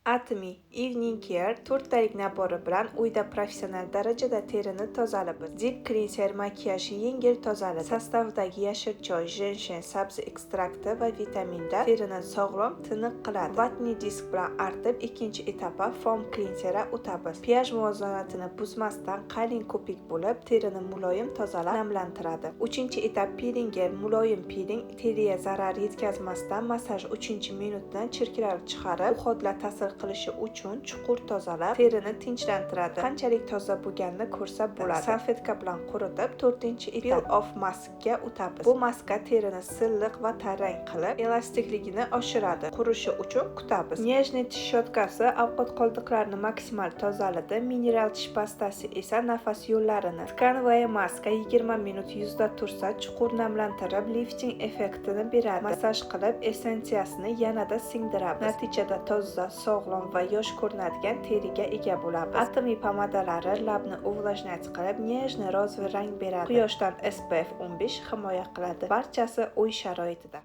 Atomy Evening Care to'rttalik nabori bilan uyda professional darajada terini tozalab, Deep Cleanser makiyaji yengil tozaladi. Sostavdagi yashil choy, jenshen, sabzi ekstrakti va vitaminlar terini sog'lom, tiniq qiladi. Vatni disk bilan artib, ikkinchi etapda foam cleanser o'tamiz. pH muvozanatini buzmasdan qalin ko'pik bo'lib, terini muloyim tozalab, namlantiradi. Uchinchi etap peeling. Muloyim peeling teriga zarar yetkazmasdan massaj 3-minutdan chirklar chiqarib, uxotlar ta'sir qilishi uchun chuqur tozalab, terini tinchlantiradi. Qanchalik toza bo'lganini ko'rsa bo'ladi. Salfetka bilan quritib, 4-etap peel off maskga o'tamiz. Bu maska terini silliq va tarang qilib, elastikligini oshiradi. Qurishi uchun kutamiz. Nejniy tish shotkasi ovqat qoldiqlarini maksimal tozaladi. Mineral tish pastasi esa nafas yo'llarini. Tkanivoy maska 20 minut yuzda tursa, chuqur namlantirib, lifting effektini beradi. Massaj qilib, essensiyasini yanada singdiradi. Natijada toza, sog'lom va yosh ko'rinadigan teriga ega bo'lamiz. Atomy pomadalari labni uvlajnat qilib, nejniy rozvoy rang beradi. Quyoshdan SPF 15 himoya qiladi. Barchasi uy sharoitida.